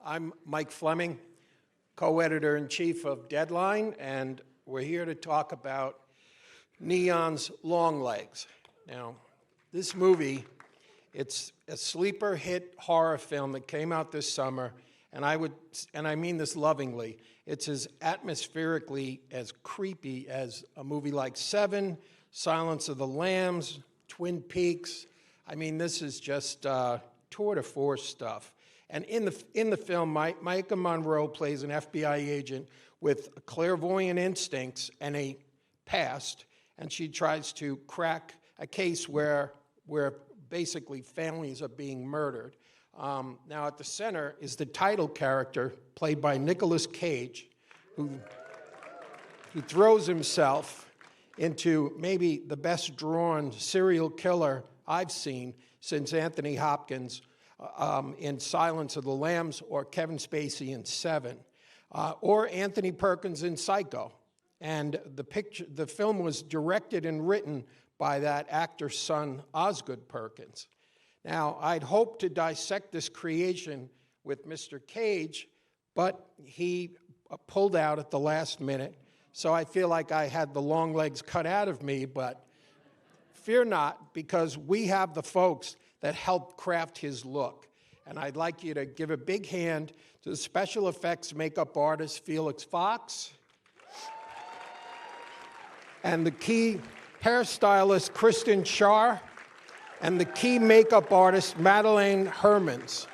I'm Mike Fleming, co-editor-in-chief of Deadline, and we're here to talk about Neon's Longlegs. Now, this movie, it's a sleeper hit horror film that came out this summer, and I mean this lovingly, it's as atmospherically as creepy as a movie like Seven, Silence of the Lambs, Twin Peaks. I mean, this is just tour de force stuff. And in the film, Micah Monroe plays an FBI agent with clairvoyant instincts and a past, and she tries to crack a case where basically families are being murdered. Now, at the center is the title character, played by Nicolas Cage, who throws himself into maybe the best drawn serial killer I've seen since Anthony Hopkins in Silence of the Lambs, or Kevin Spacey in Seven, or Anthony Perkins in Psycho. And the film was directed and written by that actor's son, Osgood Perkins. Now, I'd hoped to dissect this creation with Mr. Cage, but he pulled out at the last minute, so I feel like I had the long legs cut out of me, but fear not, because we have the folks that helped craft his look. And I'd like you to give a big hand to the special effects makeup artist, Felix Fox, and the key hairstylist, Kristen Char, and the key makeup artist, Madeleine Hermans.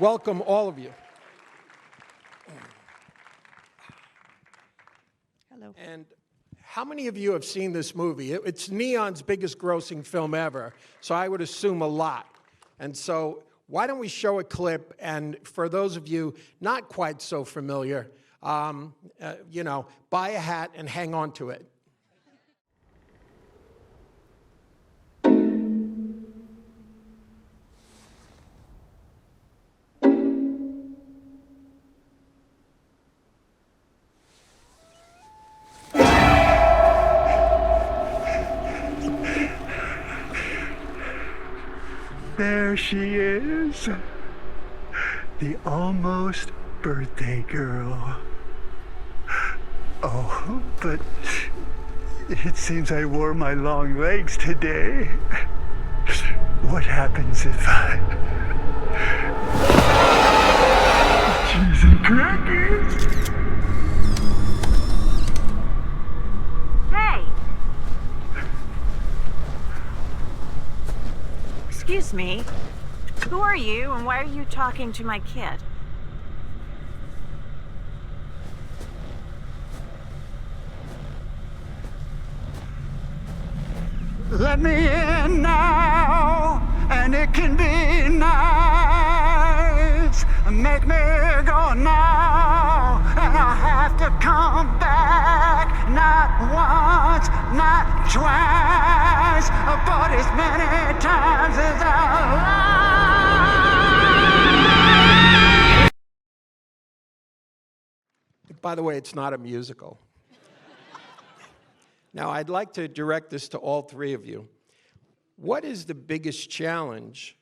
Welcome, all of you. Hello. And how many of you have seen this movie? It's Neon's biggest grossing film ever, so I would assume a lot. And so why don't we show a clip, and for those of you not quite so familiar, buy a hat and hang on to it. There she is, the almost birthday girl. Oh, but it seems I wore my long legs today. What happens if I... Cheese and crackers? Hey! Excuse me. Who are you, and why are you talking to my kid? Let me in now, and it can be nice. Make me go now, and I have to come back. Not once, not twice, but as many times as I like. By the way, it's not a musical. Now, I'd like to direct this to all three of you. What is the biggest challenge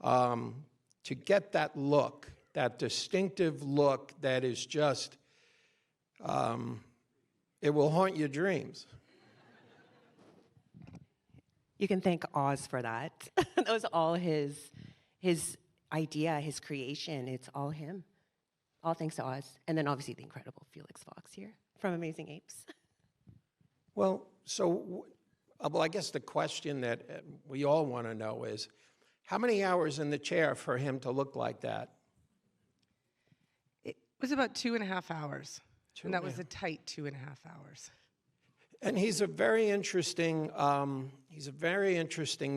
to get that look, that distinctive look that is just, it will haunt your dreams? You can thank Oz for that. That was all his idea, his creation. It's all him. All thanks to Oz. And then obviously the incredible Felix Fox here from Amazing Apes. Well, I guess the question that we all want to know is, how many hours in the chair for him to look like that? It was about 2.5 hours. And that was a tight 2.5 hours. And he's a very interesting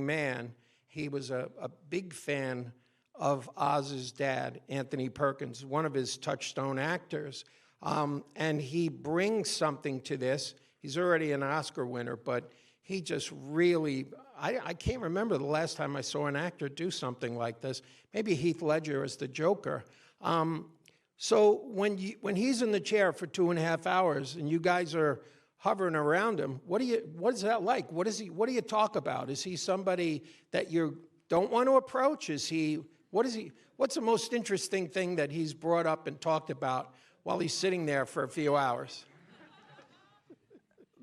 man. He was a big fan of Oz's dad, Anthony Perkins, one of his touchstone actors. And he brings something to this. He's already an Oscar winner, but he just really, I can't remember the last time I saw an actor do something like this. Maybe Heath Ledger as the Joker. So when he's in the chair for 2.5 hours and you guys are hovering around him, what is that like? What do you talk about? Is he somebody that you don't want to approach? Is he What's the most interesting thing that he's brought up and talked about while he's sitting there for a few hours?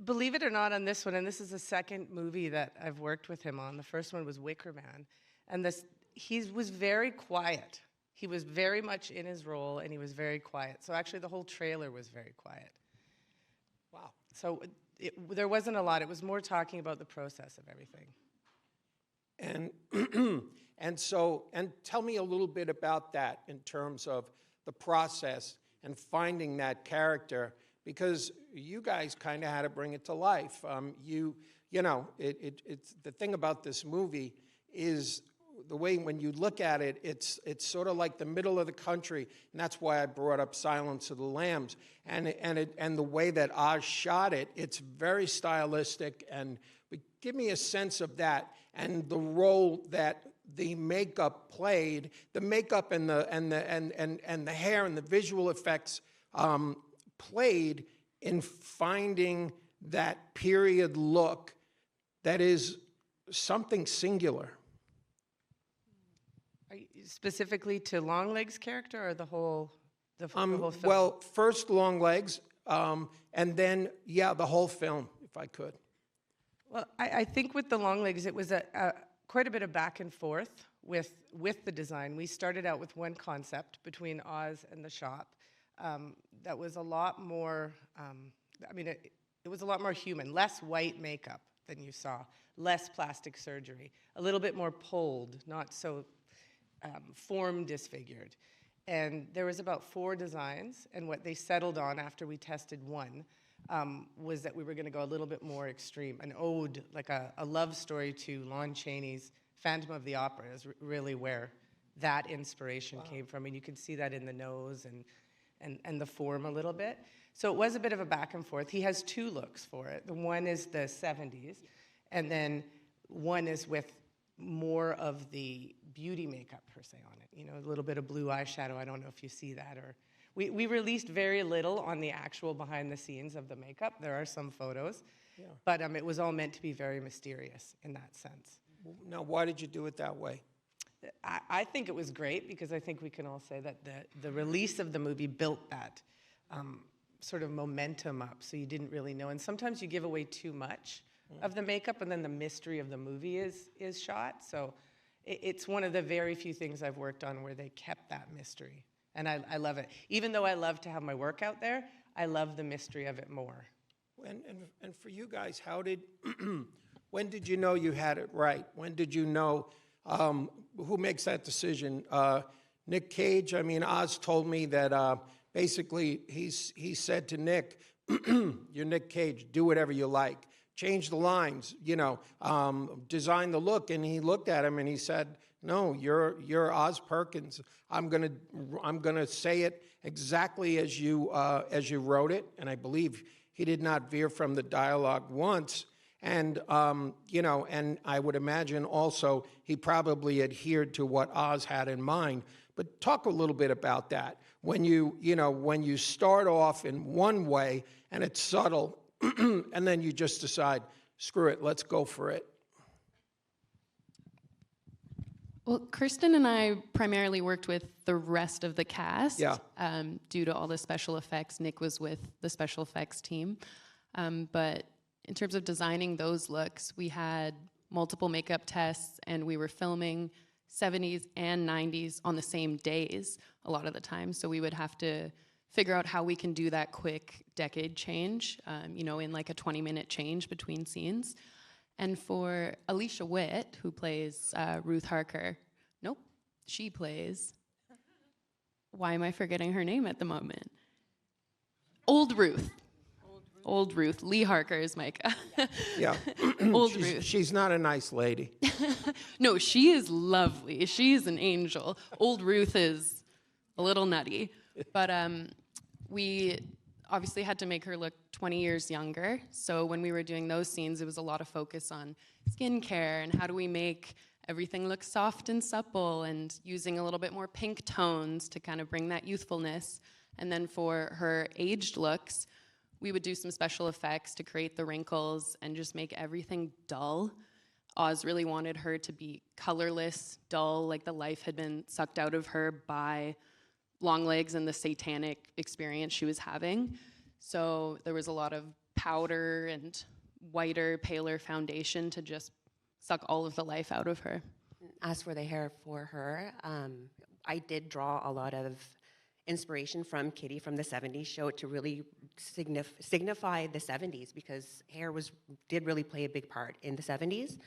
Believe it or not, on this one, and this is the second movie that I've worked with him on. The first one was Wicker Man, and he was very quiet. He was very much in his role, and he was very quiet. So actually, the whole trailer was very quiet. Wow. So there wasn't a lot. It was more talking about the process of everything. And and tell me a little bit about that in terms of the process and finding that character, because you guys kind of had to bring it to life. It's the thing about this movie is the way when you look at it, it's sort of like the middle of the country, and that's why I brought up Silence of the Lambs, and the way that Oz shot it, it's very stylistic. And give me a sense of that and the role that the makeup played, the makeup and the hair and the visual effects played in finding that period look that is something singular. Are you specifically to Longlegs' character or the whole film? Well, first Longlegs, and then, the whole film, if I could. Well, I think with the Longlegs, it was quite a bit of back and forth with the design. We started out with one concept between Oz and the shop that was a lot more, it was a lot more human, less white makeup than you saw, less plastic surgery, a little bit more pulled, not so form disfigured. And there was about 4 designs, and what they settled on after we tested one was that we were going to go a little bit more extreme, an ode, like a love story to Lon Chaney's Phantom of the Opera is really where that inspiration came from, and you can see that in the nose and the form a little bit. So it was a bit of a back and forth. He has 2 looks for it. The one is the 70s, and then one is with more of the beauty makeup per se on it, a little bit of blue eyeshadow. I don't know if you see that, or we released very little on the actual behind the scenes of the makeup. There are some photos, but it was all meant to be very mysterious in that sense. Now, why did you do it that way? I think it was great because I think we can all say that the release of the movie built that sort of momentum up, so you didn't really know. And sometimes you give away too much of the makeup, and then the mystery of the movie is shot. So it's one of the very few things I've worked on where they kept that mystery. And I love it. Even though I love to have my work out there, I love the mystery of it more. And for you guys, when did you know you had it right? When did you know, who makes that decision? Nick Cage? Oz told me that basically he said to Nick, you're Nick Cage, do whatever you like. Change the lines, design the look. And he looked at him and he said, no, you're Oz Perkins. I'm gonna say it exactly as you wrote it. And I believe he did not veer from the dialogue once. And and I would imagine also he probably adhered to what Oz had in mind. But talk a little bit about that. When you start off in one way and it's subtle, and then you just decide, screw it, let's go for it. Well, Kirsten and I primarily worked with the rest of the cast. Yeah. Due to all the special effects, Nick was with the special effects team. But in terms of designing those looks, we had multiple makeup tests, and we were filming 70s and 90s on the same days a lot of the time. So we would have to figure out how we can do that quick decade change, in like a 20-minute change between scenes. And for Alicia Witt, who plays Ruth Harker, she plays, why am I forgetting her name at the moment? Old Ruth. Old Ruth. Lee Harker is Micah. Yeah. Ruth. She's not a nice lady. No, she is lovely. She's an angel. Old Ruth is a little nutty. But we obviously had to make her look 20 years younger. So when we were doing those scenes, it was a lot of focus on skincare and how do we make everything look soft and supple, and using a little bit more pink tones to kind of bring that youthfulness. And then for her aged looks, we would do some special effects to create the wrinkles and just make everything dull. Oz really wanted her to be colorless, dull, like the life had been sucked out of her by Longlegs and the satanic experience she was having. So there was a lot of powder and whiter, paler foundation to just suck all of the life out of her. As for the hair for her, I did draw a lot of inspiration from Kitty from the 70s show to really signify the 70s, because hair did really play a big part in the 70s.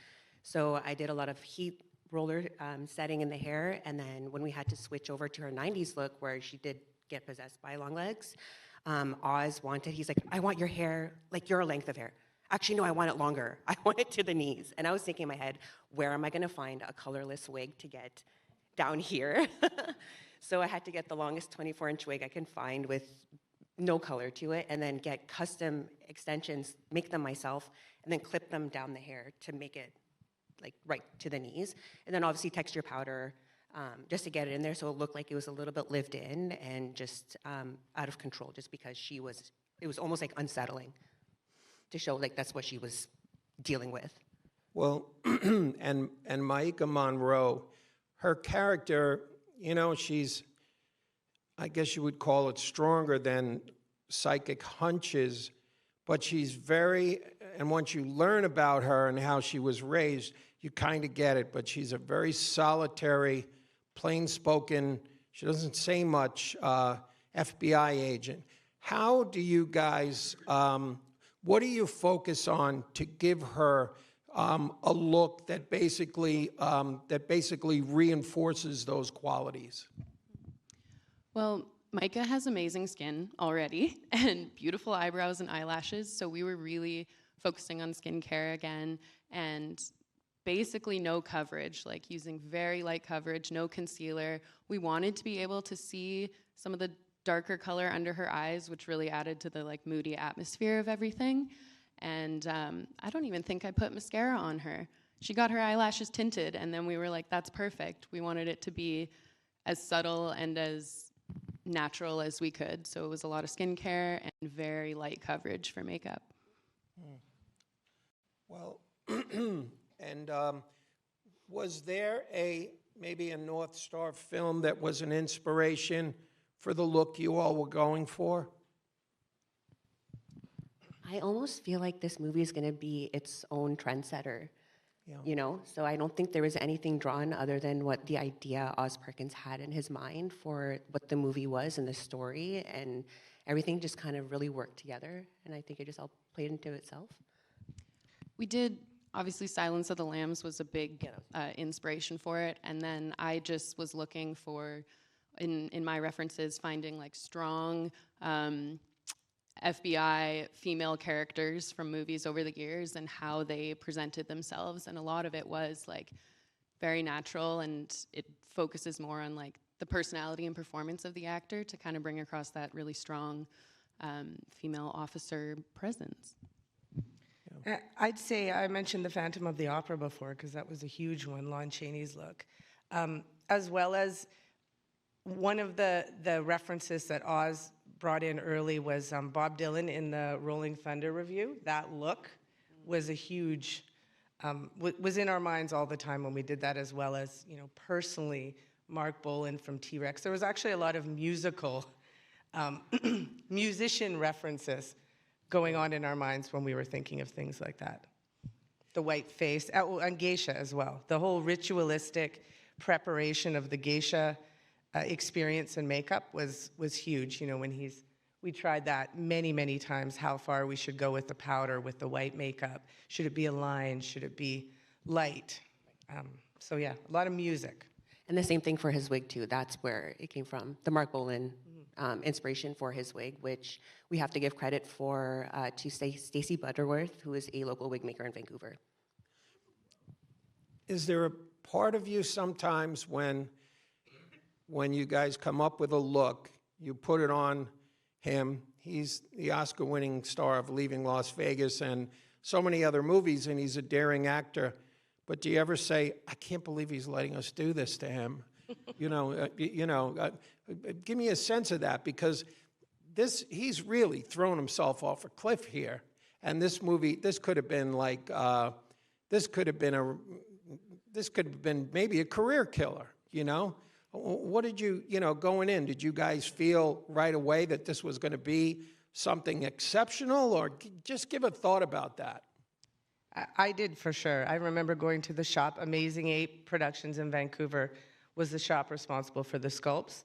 So I did a lot of heat roller setting in the hair, and then when we had to switch over to her 90s look where she did get possessed by Longlegs, he's like, I want your hair like your length of hair. Actually, no, I want it longer. I want it to the knees. And I was thinking in my head, where am I gonna find a colorless wig to get down here? So I had to get the longest 24-inch wig I can find with no color to it, and then get custom extensions, make them myself, and then clip them down the hair to make it like right to the knees. And then obviously texture powder, just to get it in there so it looked like it was a little bit lived in and just out of control, just because it was almost like unsettling to show like that's what she was dealing with. Well, and Maika Monroe, her character, you know, she's, I guess you would call it stronger than psychic hunches, but she's very, and once you learn about her and how she was raised, you kind of get it, but she's a very solitary, plain-spoken, she doesn't say much, FBI agent. How do you guys, what do you focus on to give her a look that basically reinforces those qualities? Well, Micah has amazing skin already and beautiful eyebrows and eyelashes, so we were really focusing on skincare again, and basically no coverage, like using very light coverage, no concealer. We wanted to be able to see some of the darker color under her eyes, which really added to the like moody atmosphere of everything. And I don't even think I put mascara on her. She got her eyelashes tinted, and then we were like, that's perfect. We wanted it to be as subtle and as natural as we could. So it was a lot of skincare and very light coverage for makeup. Well, and was there maybe a North Star film that was an inspiration for the look you all were going for? I almost feel like this movie is going to be its own trendsetter, you know? So I don't think there was anything drawn other than what the idea Oz Perkins had in his mind for what the movie was and the story, and everything just kind of really worked together, and I think it just all played into itself. We did, obviously Silence of the Lambs was a big inspiration for it, and then I just was looking for, in my references, finding like strong FBI female characters from movies over the years and how they presented themselves, and a lot of it was like very natural, and it focuses more on like the personality and performance of the actor to kind of bring across that really strong female officer presence. I'd say I mentioned the Phantom of the Opera before because that was a huge one, Lon Chaney's look, as well as one of the references that Oz brought in early was Bob Dylan in the Rolling Thunder review. That look was a huge, was in our minds all the time when we did that, as well as, you know, personally, Mark Bolan from T-Rex. There was actually a lot of musical, musician references going on in our minds when we were thinking of things like that. The white face, and geisha as well. The whole ritualistic preparation of the geisha experience and makeup was huge. You know, when we tried that many times, how far we should go with the powder, with the white makeup. Should it be a line? Should it be light? So yeah, a lot of music. And the same thing for his wig too. That's where it came from. The Mark Bolan inspiration for his wig, which we have to give credit for to Stacey Butterworth, who is a local wig maker in Vancouver. Is there a part of you sometimes when you guys come up with a look, you put it on him, he's the Oscar-winning star of Leaving Las Vegas and so many other movies, and he's a daring actor, but do you ever say, I can't believe he's letting us do this to him? Give me a sense of that, because he's really thrown himself off a cliff here. And this movie, this could have been like this could have been maybe a career killer, you know? What did you, going in, did you guys feel right away that this was going to be something exceptional, or just give a thought about that? I did for sure. I remember going to the shop. Amazing 8 Productions in Vancouver was the shop responsible for the sculpts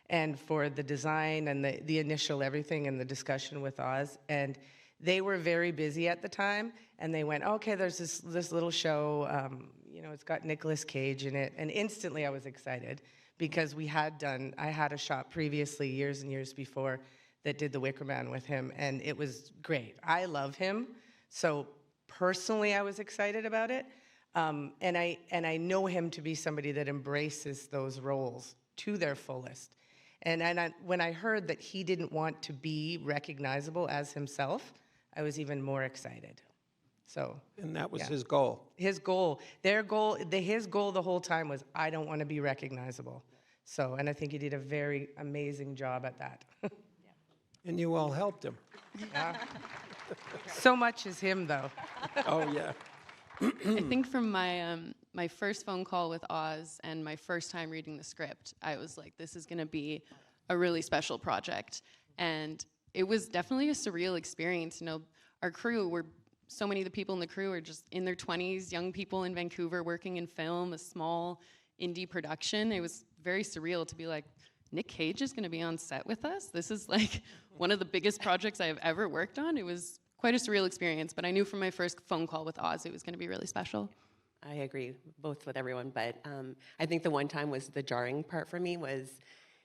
and for the design and the initial everything and the discussion with Oz. And they were very busy at the time, and they went, okay, there's this little show, it's got Nicolas Cage in it. And instantly I was excited because I had a shop previously, years and years before, that did The Wicker Man with him, and it was great. I love him, so personally I was excited about it. And I know him to be somebody that embraces those roles to their fullest. And when I heard that he didn't want to be recognizable as himself, I was even more excited. So. And that was his goal. His goal, his goal the whole time was, I don't want to be recognizable. So, and I think he did a very amazing job at that. And you all helped him. Yeah. So much is him, though. Oh, yeah. I think from my my first phone call with Oz and my first time reading the script, I was like, this is going to be a really special project. And it was definitely a surreal experience. Our crew so many of the people in the crew are just in their 20s, young people in Vancouver working in film, a small indie production. It was very surreal to be like, Nick Cage is going to be on set with us? This is like one of the biggest projects I have ever worked on. It was quite a surreal experience, but I knew from my first phone call with Oz it was going to be really special. I agree both with everyone, but I think the one time was the jarring part for me was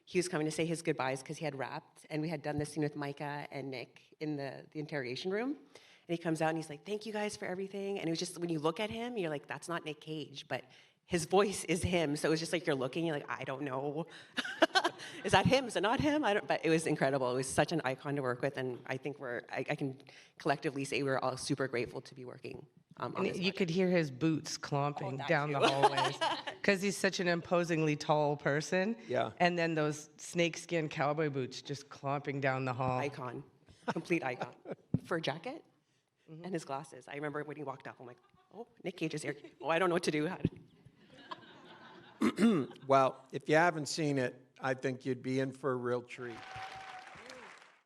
he was coming to say his goodbyes because he had wrapped, and we had done this scene with Micah and Nick in the interrogation room. And he comes out and he's like, thank you guys for everything. And it was just, when you look at him, you're like, that's not Nick Cage, but his voice is him. So it was just like, you're looking, you're like, I don't know. Is that him? Is it not him? But it was incredible. It was such an icon to work with. And I think I can collectively say we're all super grateful to be working on this. You could hear his boots clomping down the hallways because he's such an imposingly tall person. Yeah. And then those snakeskin cowboy boots just clomping down the hall. Icon. Complete icon. For a jacket and his glasses. I remember when he walked up, I'm like, oh, Nick Cage is here. Oh, I don't know what to do. Well, if you haven't seen it, I think you'd be in for a real treat.